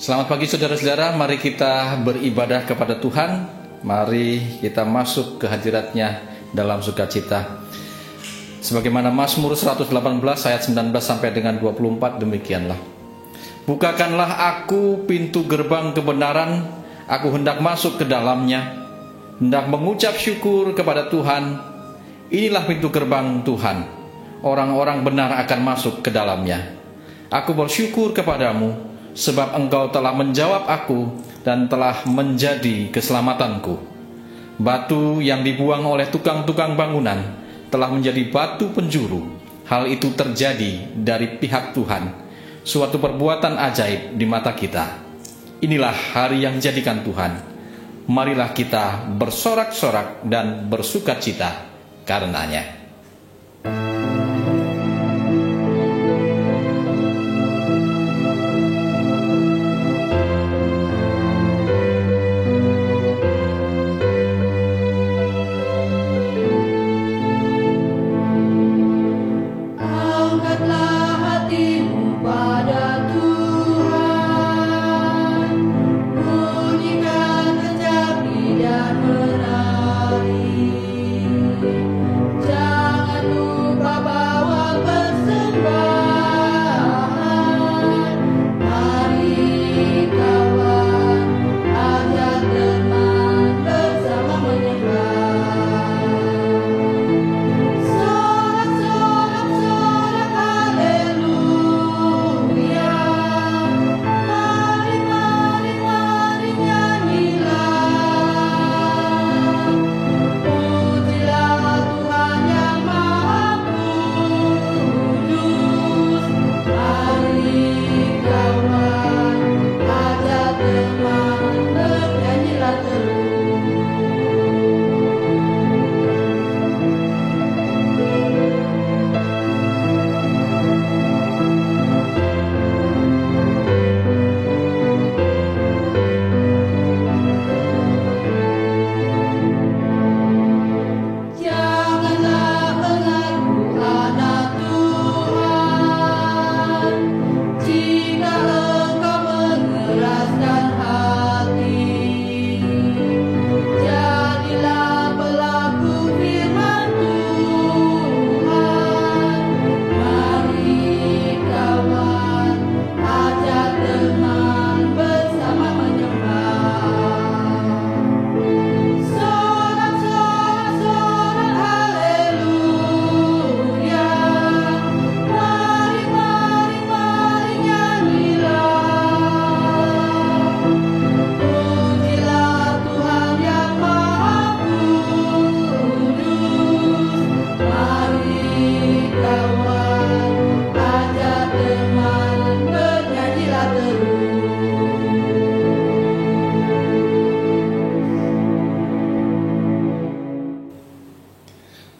Selamat pagi saudara-saudara, mari kita beribadah kepada Tuhan. Mari kita masuk ke hadirat-Nya dalam sukacita. Sebagaimana Mazmur 118 ayat 19 sampai dengan 24 demikianlah. Bukakanlah aku pintu gerbang kebenaran, aku hendak masuk ke dalamnya, hendak mengucap syukur kepada Tuhan. Inilah pintu gerbang Tuhan, orang-orang benar akan masuk ke dalamnya. Aku bersyukur kepadamu, sebab engkau telah menjawab aku dan telah menjadi keselamatanku. Batu yang dibuang oleh tukang-tukang bangunan telah menjadi batu penjuru. Hal itu terjadi dari pihak Tuhan, suatu perbuatan ajaib di mata kita. Inilah hari yang dijadikan Tuhan. Marilah kita bersorak-sorak dan bersukacita karenanya.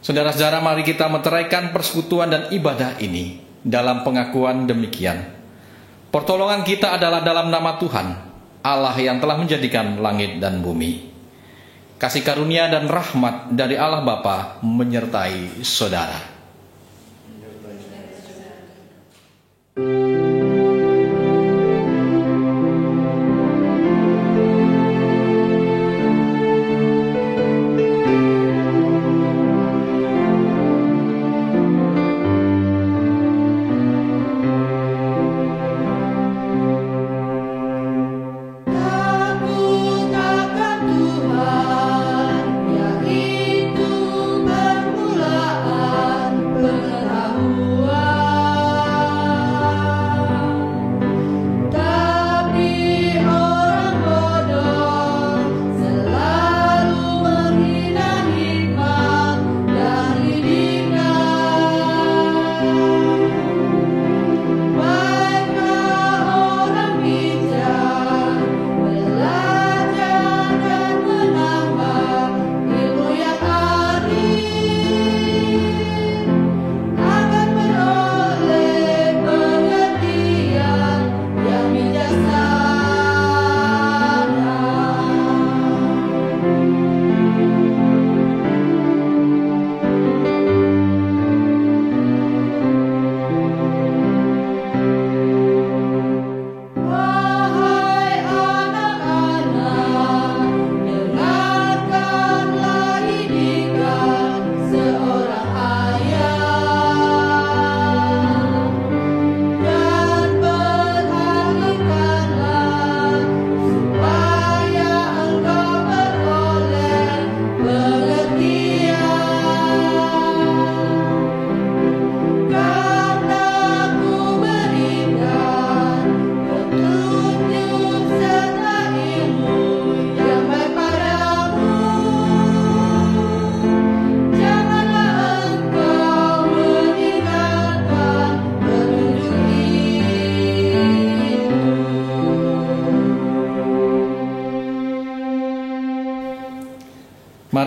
Saudara-saudara, mari kita meteraikan persekutuan dan ibadah ini dalam pengakuan demikian. Pertolongan kita adalah dalam nama Tuhan, Allah yang telah menjadikan langit dan bumi. Kasih karunia dan rahmat dari Allah Bapa menyertai saudara.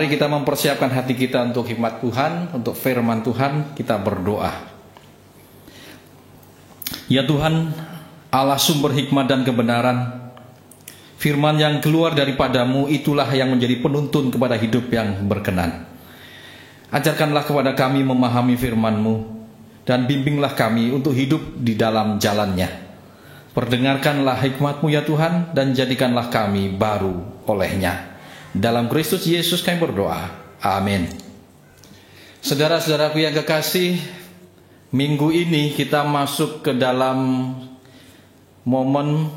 Mari kita mempersiapkan hati kita untuk hikmat Tuhan, untuk firman Tuhan. Kita berdoa. Ya Tuhan, Allah sumber hikmat dan kebenaran, firman yang keluar daripadamu itulah yang menjadi penuntun kepada hidup yang berkenan. Ajarkanlah kepada kami memahami firman-Mu, dan bimbinglah kami untuk hidup di dalam jalannya. Perdengarkanlah hikmat-Mu ya Tuhan, dan jadikanlah kami baru olehnya. Dalam Kristus Yesus kami berdoa. Amin. Saudara-saudaraku yang kekasih, minggu ini kita masuk ke dalam momen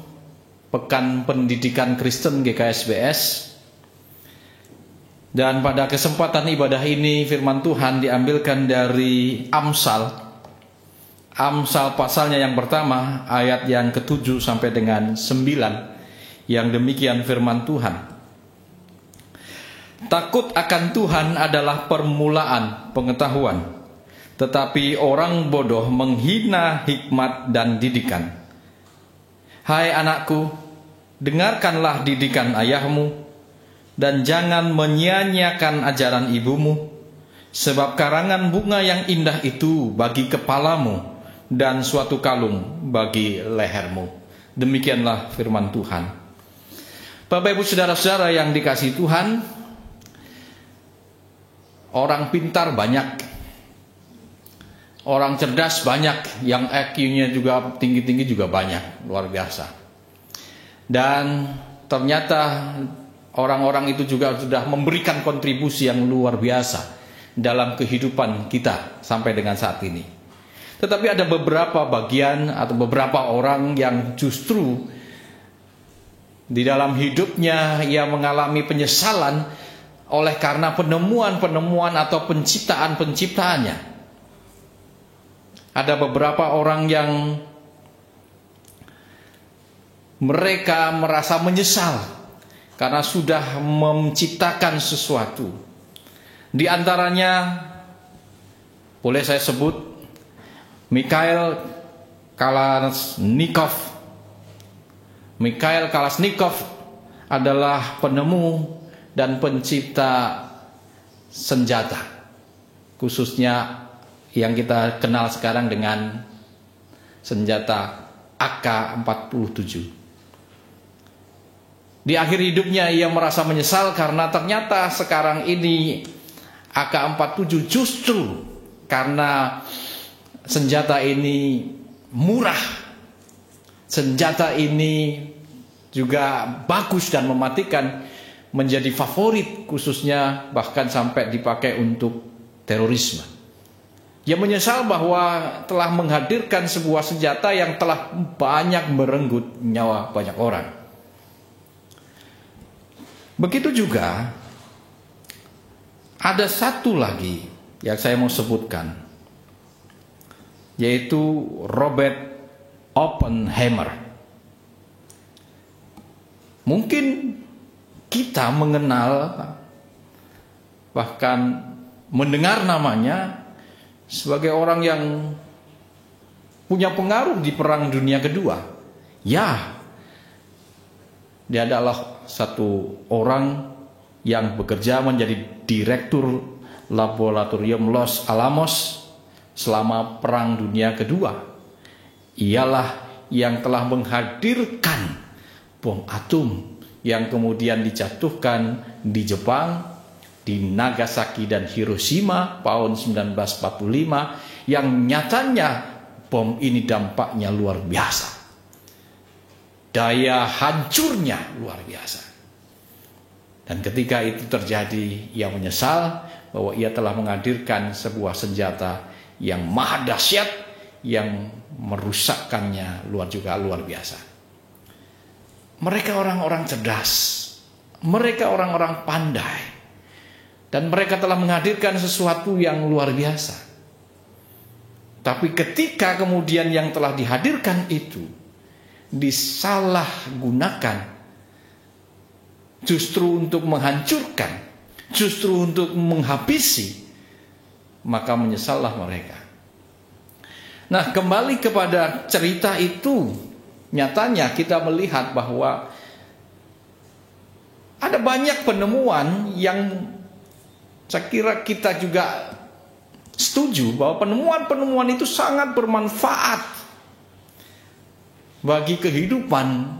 Pekan Pendidikan Kristen GKSBS. Dan pada kesempatan ibadah ini firman Tuhan diambilkan dari Amsal pasalnya yang pertama, ayat yang ke-7 sampai dengan 9, yang demikian firman Tuhan. Takut akan Tuhan adalah permulaan pengetahuan, tetapi orang bodoh menghina hikmat dan didikan. Hai anakku, dengarkanlah didikan ayahmu, dan jangan menyia-nyiakan ajaran ibumu, sebab karangan bunga yang indah itu bagi kepalamu, dan suatu kalung bagi lehermu. Demikianlah firman Tuhan. Bapak ibu saudara-saudara yang dikasihi Tuhan, orang pintar banyak, orang cerdas banyak, yang IQ-nya juga tinggi-tinggi juga banyak, luar biasa. Dan ternyata orang-orang itu juga sudah memberikan kontribusi yang luar biasa dalam kehidupan kita sampai dengan saat ini. Tetapi ada beberapa bagian atau beberapa orang yang justru di dalam hidupnya ia mengalami penyesalan oleh karena penemuan-penemuan atau penciptaan-penciptaannya. Ada beberapa orang yang mereka merasa menyesal karena sudah menciptakan sesuatu. Di antaranya boleh saya sebut Mikhail Kalashnikov. Mikhail Kalashnikov adalah penemu dan pencipta senjata, khususnya yang kita kenal sekarang dengan senjata AK-47. Di akhir hidupnya ia merasa menyesal karena ternyata sekarang ini AK-47 justru karena senjata ini murah, senjata ini juga bagus dan mematikan, menjadi favorit, khususnya bahkan sampai dipakai untuk terorisme. Ia menyesal bahwa telah menghadirkan sebuah senjata yang telah banyak merenggut nyawa banyak orang. Begitu juga ada satu lagi yang saya mau sebutkan, yaitu Robert Oppenheimer. Mungkin kita mengenal, bahkan mendengar namanya sebagai orang yang punya pengaruh di Perang Dunia Kedua. Ya, dia adalah satu orang yang bekerja menjadi direktur laboratorium Los Alamos selama Perang Dunia Kedua. Ialah yang telah menghadirkan bom atom yang kemudian dijatuhkan di Jepang, di Nagasaki dan Hiroshima tahun 1945, yang nyatanya bom ini dampaknya luar biasa. Daya hancurnya luar biasa. Dan ketika itu terjadi, ia menyesal bahwa ia telah menghadirkan sebuah senjata yang maha dahsyat, yang merusakkannya luar biasa. Mereka orang-orang cerdas, mereka orang-orang pandai, dan mereka telah menghadirkan sesuatu yang luar biasa. Tapi ketika kemudian yang telah dihadirkan itu disalahgunakan, justru untuk menghancurkan, justru untuk menghabisi, maka menyesallah mereka. Nah, kembali kepada cerita itu, nyatanya kita melihat bahwa ada banyak penemuan yang Saya kira kita juga setuju bahwa penemuan-penemuan itu sangat bermanfaat bagi kehidupan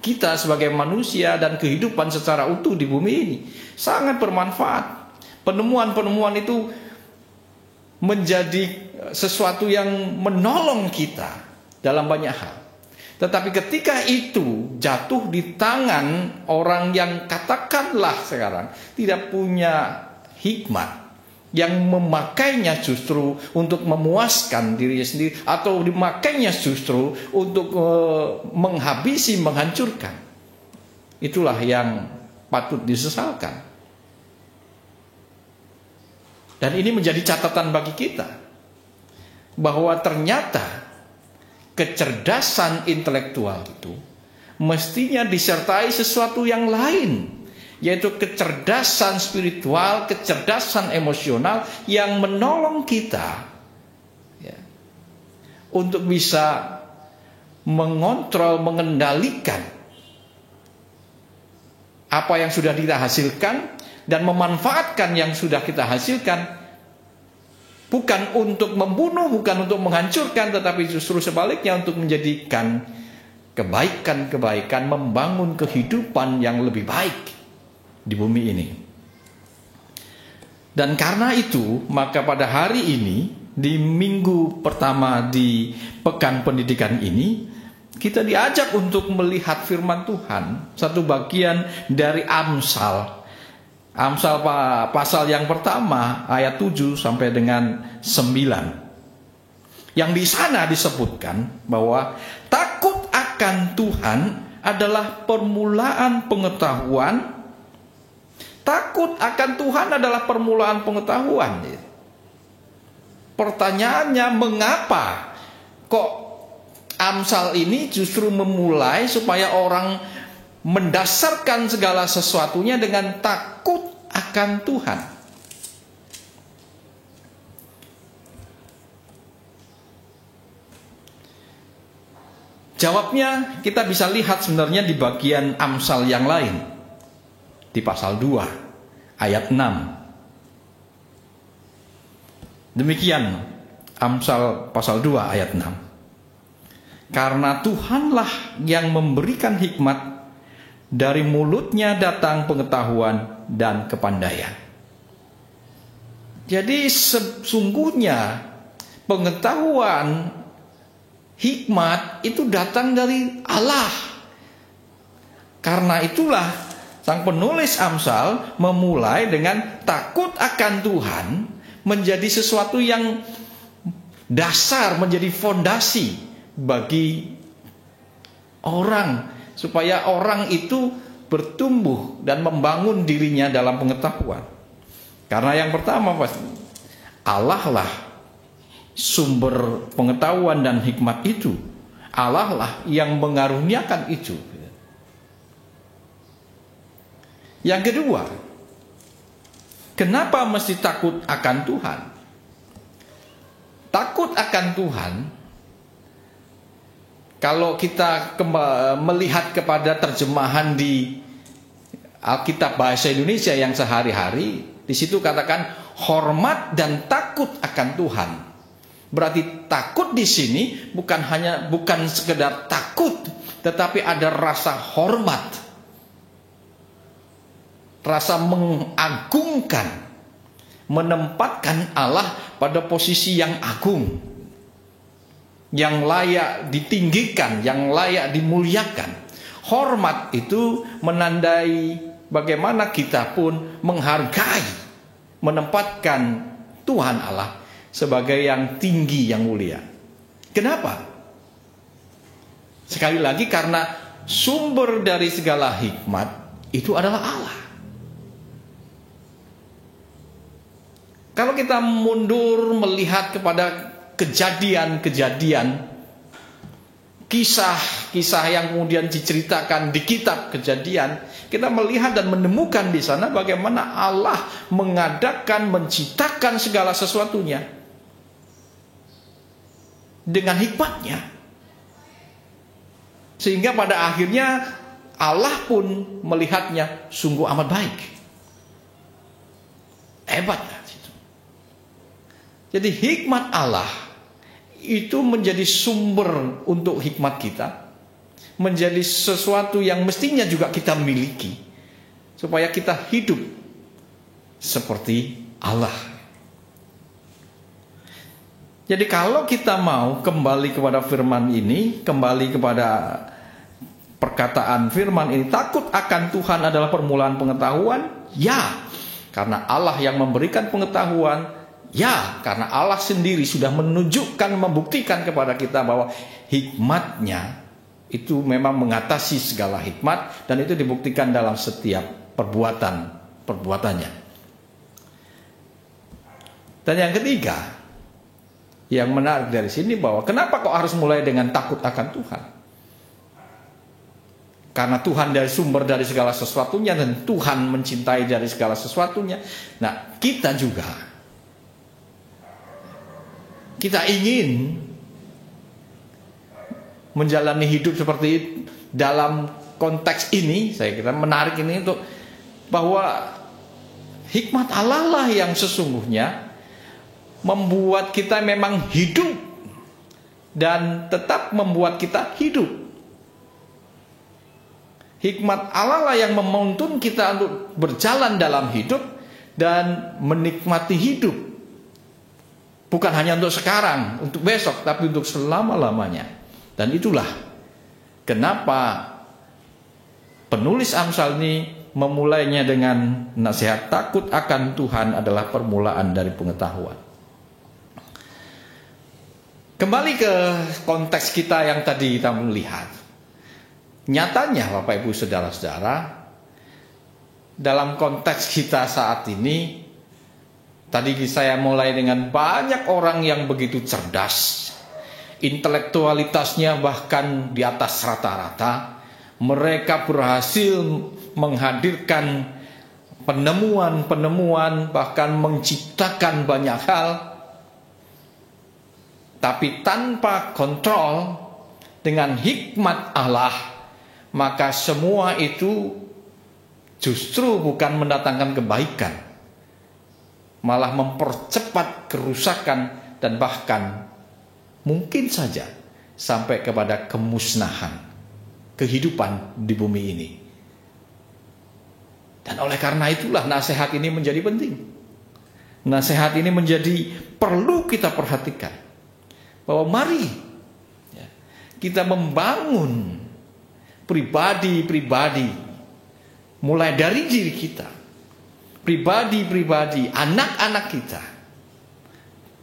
kita sebagai manusia dan kehidupan secara utuh di bumi ini. Sangat bermanfaat. Penemuan-penemuan itu menjadi sesuatu yang menolong kita dalam banyak hal. Tetapi ketika itu jatuh di tangan orang yang katakanlah sekarang tidak punya hikmat, yang memakainya justru untuk memuaskan dirinya sendiri, atau dimakainya justru untuk menghabisi, menghancurkan, itulah yang patut disesalkan. Dan ini menjadi catatan bagi kita bahwa ternyata kecerdasan intelektual itu mestinya disertai sesuatu yang lain, yaitu kecerdasan spiritual, kecerdasan emosional yang menolong kita ya, untuk bisa mengontrol, mengendalikan apa yang sudah kita hasilkan dan memanfaatkan yang sudah kita hasilkan, bukan untuk membunuh, bukan untuk menghancurkan, tetapi justru sebaliknya untuk menjadikan kebaikan-kebaikan, membangun kehidupan yang lebih baik di bumi ini. Dan karena itu, maka pada hari ini, di minggu pertama di pekan pendidikan ini, kita diajak untuk melihat firman Tuhan, satu bagian dari Amsal. Amsal pasal yang pertama ayat 7 sampai dengan 9. Yang di sana disebutkan bahwa takut akan Tuhan adalah permulaan pengetahuan. Takut akan Tuhan adalah permulaan pengetahuan. Pertanyaannya, mengapa kok Amsal ini justru memulai supaya orang mendasarkan segala sesuatunya dengan takut akan Tuhan? Jawabnya kita bisa lihat sebenarnya di bagian Amsal yang lain, di pasal 2 ayat 6. Demikian Amsal pasal 2 ayat 6. Karena Tuhanlah yang memberikan hikmat, dari mulutnya datang pengetahuan dan kepandaian. Jadi sesungguhnya pengetahuan, hikmat itu datang dari Allah. Karena itulah sang penulis Amsal memulai dengan takut akan Tuhan menjadi sesuatu yang dasar, menjadi fondasi bagi orang, supaya orang itu bertumbuh dan membangun dirinya dalam pengetahuan. Karena yang pertama, Allah lah sumber pengetahuan dan hikmat itu. Allah lah yang mengaruniakan itu. Yang kedua, kenapa mesti takut akan Tuhan? Takut akan Tuhan, kalau kita melihat kepada terjemahan di Alkitab bahasa Indonesia yang sehari-hari, di situ katakan hormat dan takut akan Tuhan. Berarti takut di sini bukan sekedar takut, tetapi ada rasa hormat, rasa mengagungkan, menempatkan Allah pada posisi yang agung, yang layak ditinggikan, yang layak dimuliakan. Hormat itu menandai bagaimana kita pun menghargai, menempatkan Tuhan Allah sebagai yang tinggi, yang mulia. Kenapa? Sekali lagi, karena sumber dari segala hikmat itu adalah Allah. Kalau kita mundur melihat kepada kejadian-kejadian, kisah-kisah yang kemudian diceritakan di kitab Kejadian, kita melihat dan menemukan di sana bagaimana Allah mengadakan, menciptakan segala sesuatunya dengan hikmatnya, sehingga pada akhirnya Allah pun melihatnya sungguh amat baik. Hebat. Jadi hikmat Allah itu menjadi sumber untuk hikmat kita, menjadi sesuatu yang mestinya juga kita miliki, supaya kita hidup seperti Allah. Jadi kalau kita mau kembali kepada firman ini, kembali kepada perkataan firman ini, takut akan Tuhan adalah permulaan pengetahuan, ya, karena Allah yang memberikan pengetahuan, ya, karena Allah sendiri sudah menunjukkan, membuktikan kepada kita bahwa hikmatnya itu memang mengatasi segala hikmat, dan itu dibuktikan dalam setiap perbuatannya. Dan yang ketiga, yang menarik dari sini, bahwa kenapa kok harus mulai dengan takut akan Tuhan? Karena Tuhan dari sumber dari segala sesuatunya, dan Tuhan mencintai dari segala sesuatunya. Nah, kita juga, kita ingin menjalani hidup seperti itu. Dalam konteks ini, saya kira menarik ini untuk bahwa hikmat Allah lah yang sesungguhnya membuat kita memang hidup, dan tetap membuat kita hidup. Hikmat Allah lah yang menuntun kita untuk berjalan dalam hidup dan menikmati hidup. Bukan hanya untuk sekarang, untuk besok, tapi untuk selama-lamanya. Dan itulah kenapa penulis Amsal ini memulainya dengan nasihat takut akan Tuhan adalah permulaan dari pengetahuan. Kembali ke konteks kita yang tadi kita melihat. Nyatanya Bapak Ibu Saudara-saudara, dalam konteks kita saat ini, tadi saya mulai dengan banyak orang yang begitu cerdas, intelektualitasnya bahkan di atas rata-rata. Mereka berhasil menghadirkan penemuan-penemuan, bahkan menciptakan banyak hal, tapi tanpa kontrol dengan hikmat Allah, maka semua itu justru bukan mendatangkan kebaikan, malah mempercepat kerusakan, dan bahkan mungkin saja sampai kepada kemusnahan kehidupan di bumi ini. Dan oleh karena itulah nasihat ini menjadi penting. Nasihat ini menjadi perlu kita perhatikan. Bahwa mari kita membangun pribadi-pribadi, mulai dari diri kita, pribadi-pribadi, anak-anak kita,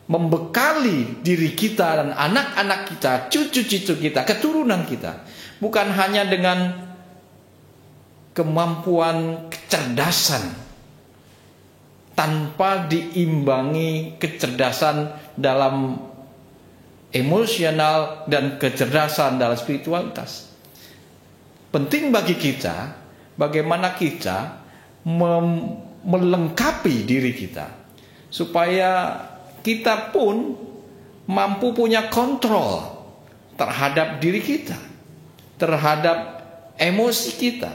membekali diri kita dan anak-anak kita, cucu-cucu kita, keturunan kita, bukan hanya dengan kemampuan kecerdasan tanpa diimbangi kecerdasan dalam emosional dan kecerdasan dalam spiritualitas. Penting bagi kita bagaimana kita melengkapi diri kita, supaya kita pun mampu punya kontrol terhadap diri kita, terhadap emosi kita,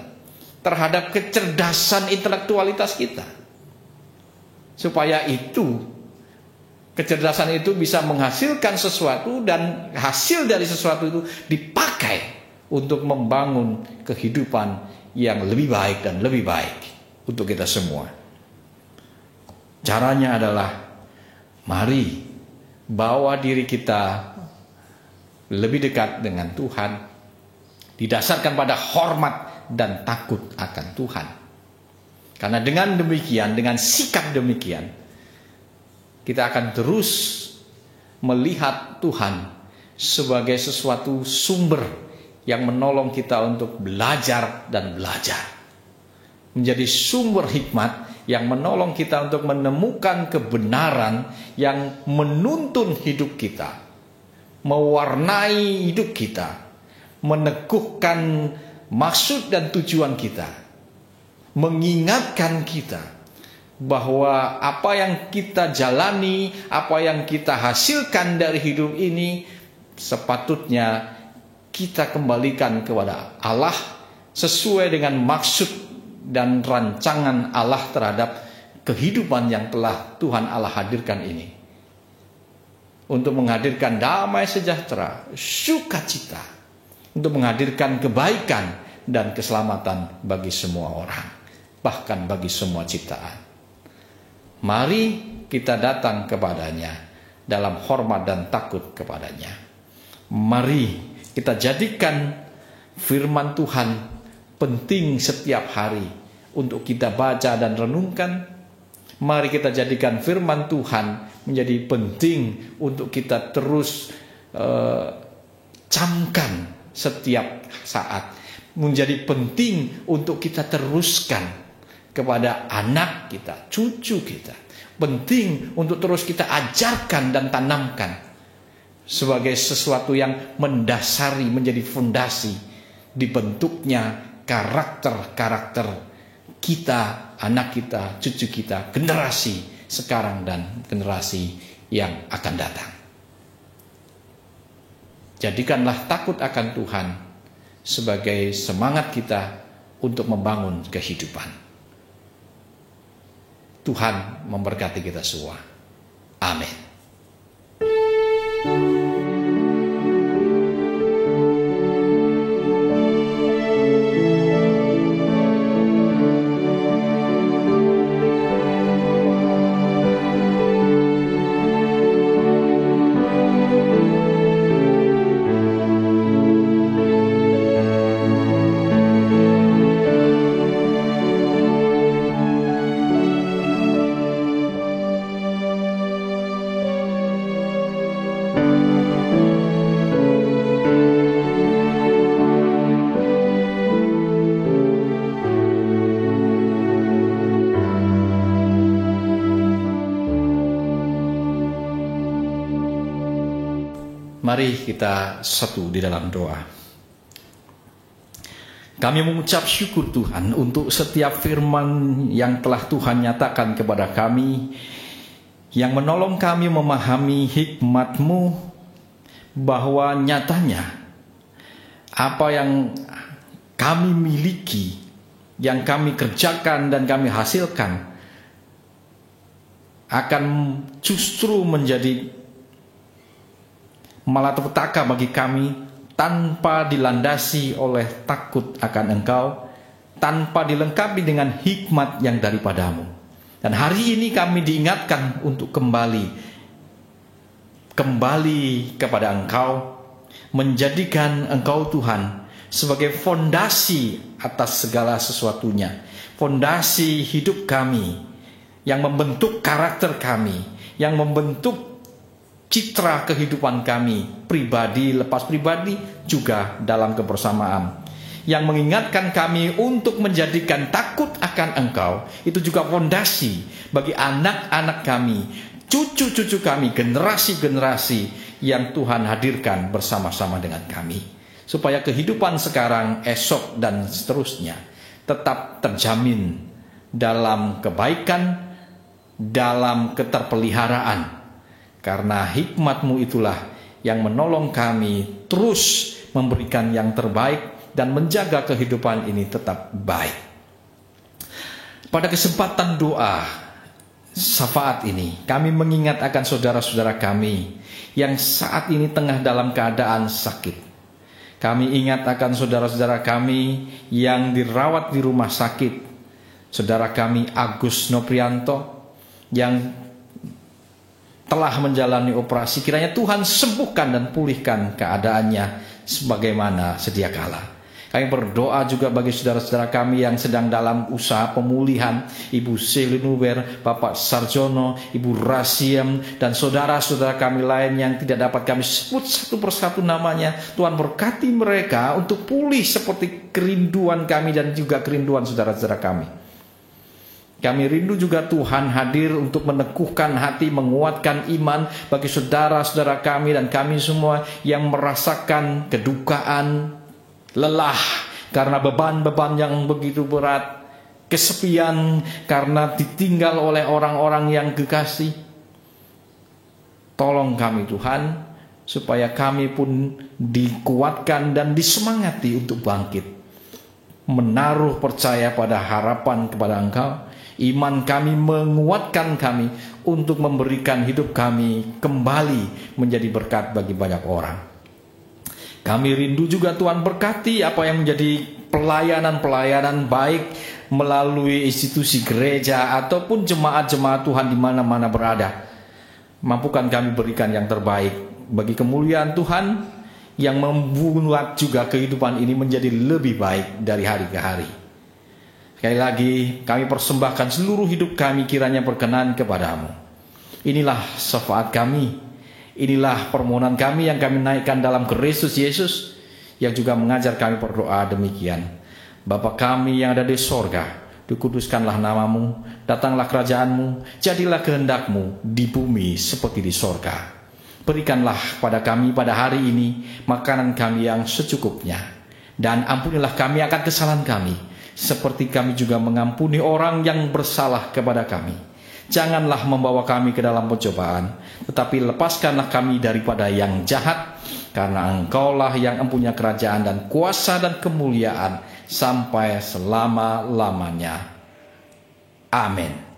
terhadap kecerdasan intelektualitas kita, supaya itu kecerdasan itu bisa menghasilkan sesuatu, dan hasil dari sesuatu itu dipakai untuk membangun kehidupan yang lebih baik dan lebih baik untuk kita semua. Caranya adalah mari bawa diri kita lebih dekat dengan Tuhan, didasarkan pada hormat dan takut akan Tuhan. Karena dengan demikian, dengan sikap demikian, kita akan terus melihat Tuhan sebagai sesuatu sumber yang menolong kita untuk belajar dan belajar. Menjadi sumber hikmat yang menolong kita untuk menemukan kebenaran yang menuntun hidup kita, mewarnai hidup kita, meneguhkan maksud dan tujuan kita, mengingatkan kita bahwa apa yang kita jalani, apa yang kita hasilkan dari hidup ini, sepatutnya kita kembalikan kepada Allah sesuai dengan maksud dan rancangan Allah terhadap kehidupan yang telah Tuhan Allah hadirkan ini. Untuk menghadirkan damai sejahtera, sukacita. Untuk menghadirkan kebaikan dan keselamatan bagi semua orang. Bahkan bagi semua ciptaan. Mari kita datang kepadanya dalam hormat dan takut kepadanya. Mari kita jadikan firman Tuhan penting setiap hari untuk kita baca dan renungkan. Mari kita jadikan firman Tuhan menjadi penting untuk kita terus camkan setiap saat. Menjadi penting untuk kita teruskan kepada anak kita, cucu kita. Penting untuk terus kita ajarkan dan tanamkan sebagai sesuatu yang mendasari, menjadi fondasi dibentuknya karakter-karakter kita, anak kita, cucu kita, generasi sekarang dan generasi yang akan datang. Jadikanlah takut akan Tuhan sebagai semangat kita untuk membangun kehidupan. Tuhan memberkati kita semua. Amin. Mari kita satu di dalam doa. Kami mengucap syukur Tuhan untuk setiap firman yang telah Tuhan nyatakan kepada kami, yang menolong kami memahami hikmat-Mu, bahwa nyatanya apa yang kami miliki, yang kami kerjakan dan kami hasilkan, akan justru menjadi malapetaka bagi kami tanpa dilandasi oleh takut akan Engkau, tanpa dilengkapi dengan hikmat yang daripadamu. Dan hari ini kami diingatkan untuk kembali kepada Engkau, menjadikan Engkau Tuhan sebagai fondasi atas segala sesuatunya, fondasi hidup kami, yang membentuk karakter kami, yang membentuk citra kehidupan kami, pribadi lepas pribadi, juga dalam kebersamaan. Yang mengingatkan kami untuk menjadikan takut akan Engkau, itu juga fondasi bagi anak-anak kami, cucu-cucu kami, generasi-generasi yang Tuhan hadirkan bersama-sama dengan kami. Supaya kehidupan sekarang, esok, dan seterusnya tetap terjamin dalam kebaikan, dalam keterpeliharaan. Karena hikmat-Mu itulah yang menolong kami terus memberikan yang terbaik dan menjaga kehidupan ini tetap baik. Pada kesempatan doa syafaat ini, kami mengingat akan saudara-saudara kami yang saat ini tengah dalam keadaan sakit. Kami ingat akan saudara-saudara kami yang dirawat di rumah sakit. Saudara kami Agus Noprianto yang telah menjalani operasi, kiranya Tuhan sembuhkan dan pulihkan keadaannya sebagaimana sedia kala. Kami berdoa juga bagi saudara-saudara kami yang sedang dalam usaha pemulihan, Ibu Selinuwer, Bapak Sarjono, Ibu Rasiem, dan saudara-saudara kami lain yang tidak dapat kami sebut satu persatu namanya. Tuhan berkati mereka untuk pulih seperti kerinduan kami dan juga kerinduan saudara-saudara kami. Kami rindu juga Tuhan hadir untuk meneguhkan hati, menguatkan iman bagi saudara-saudara kami dan kami semua yang merasakan kedukaan, lelah karena beban-beban yang begitu berat, kesepian karena ditinggal oleh orang-orang yang kekasih. Tolong kami Tuhan, supaya kami pun dikuatkan dan disemangati untuk bangkit, menaruh percaya pada harapan kepada Engkau Iman kami menguatkan kami untuk memberikan hidup kami kembali menjadi berkat bagi banyak orang. Kami rindu juga Tuhan berkati apa yang menjadi pelayanan-pelayanan baik melalui institusi gereja ataupun jemaat-jemaat Tuhan di mana-mana berada. Mampukan kami berikan yang terbaik bagi kemuliaan Tuhan yang membuat juga kehidupan ini menjadi lebih baik dari hari ke hari. Sekali lagi kami persembahkan seluruh hidup kami kiranya berkenan kepadamu. Inilah syafaat kami, inilah permohonan kami yang kami naikkan dalam Kristus Yesus yang juga mengajar kami berdoa demikian. Bapa kami yang ada di sorga, dikuduskanlah namamu, datanglah kerajaanmu, jadilah kehendakmu di bumi seperti di sorga. Berikanlah pada kami pada hari ini makanan kami yang secukupnya, dan ampunilah kami akan kesalahan kami, seperti kami juga mengampuni orang yang bersalah kepada kami. Janganlah membawa kami ke dalam pencobaan, tetapi lepaskanlah kami daripada yang jahat, karena Engkaulah yang mempunyai kerajaan dan kuasa dan kemuliaan sampai selama-lamanya. Amin.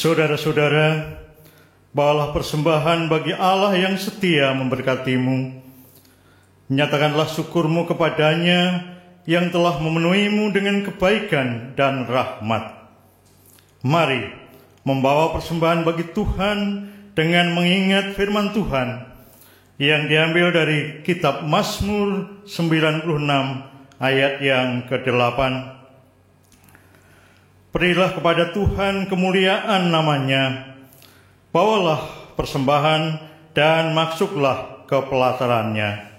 Saudara-saudara, bawalah persembahan bagi Allah yang setia memberkatimu. Nyatakanlah syukurmu kepadanya yang telah memenuhimu dengan kebaikan dan rahmat. Mari membawa persembahan bagi Tuhan dengan mengingat firman Tuhan yang diambil dari kitab Mazmur 96 ayat yang ke-8. Berilah kepada Tuhan kemuliaan namanya, bawalah persembahan dan masuklah ke pelatarannya.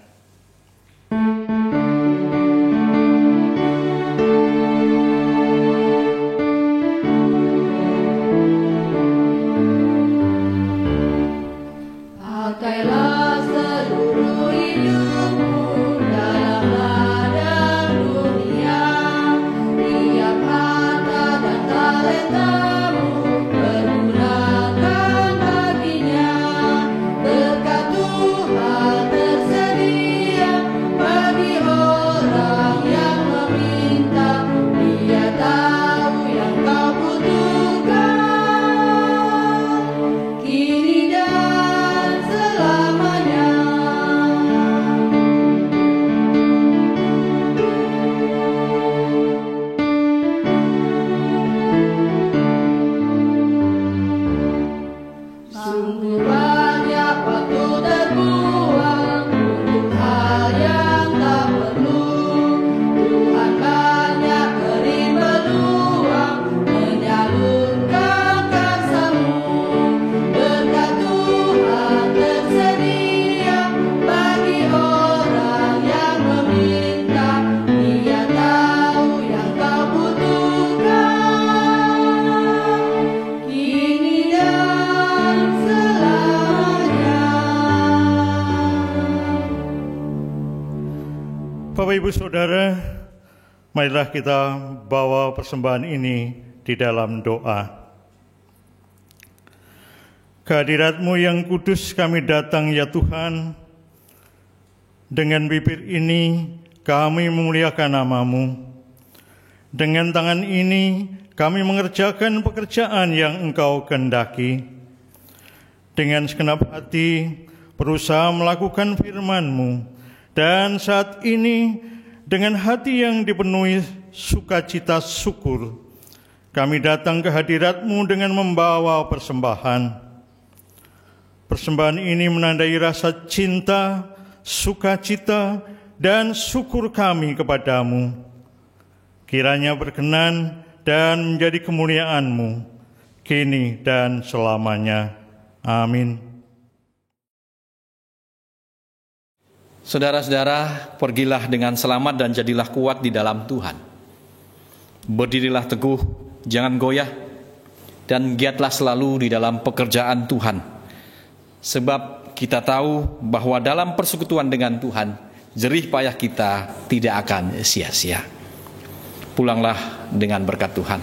Berkat Tuhan tersedia. Ibu Saudara, marilah kita bawa persembahan ini di dalam doa. Kehadirat-Mu yang kudus kami datang ya Tuhan. Dengan bibir ini kami memuliakan nama-Mu. Dengan tangan ini kami mengerjakan pekerjaan yang Engkau kehendaki. Dengan segenap hati berusaha melakukan firman-Mu. Dan saat ini dengan hati yang dipenuhi sukacita syukur, kami datang ke hadirat-Mu dengan membawa persembahan. Persembahan ini menandai rasa cinta, sukacita, dan syukur kami kepadamu. Kiranya berkenan dan menjadi kemuliaan-Mu, kini dan selamanya. Amin. Saudara-saudara, pergilah dengan selamat dan jadilah kuat di dalam Tuhan. Berdirilah teguh, jangan goyah, dan giatlah selalu di dalam pekerjaan Tuhan. Sebab kita tahu bahwa dalam persekutuan dengan Tuhan, jerih payah kita tidak akan sia-sia. Pulanglah dengan berkat Tuhan.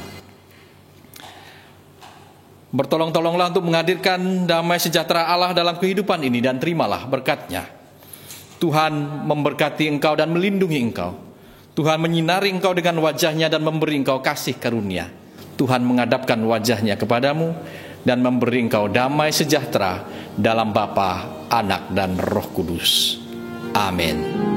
Bertolong-tolonglah untuk menghadirkan damai sejahtera Allah dalam kehidupan ini dan terimalah berkat-Nya. Tuhan memberkati engkau dan melindungi engkau. Tuhan menyinari engkau dengan wajah-Nya dan memberi engkau kasih karunia. Tuhan menghadapkan wajah-Nya kepadamu dan memberi engkau damai sejahtera dalam Bapa, Anak, dan Roh Kudus. Amin.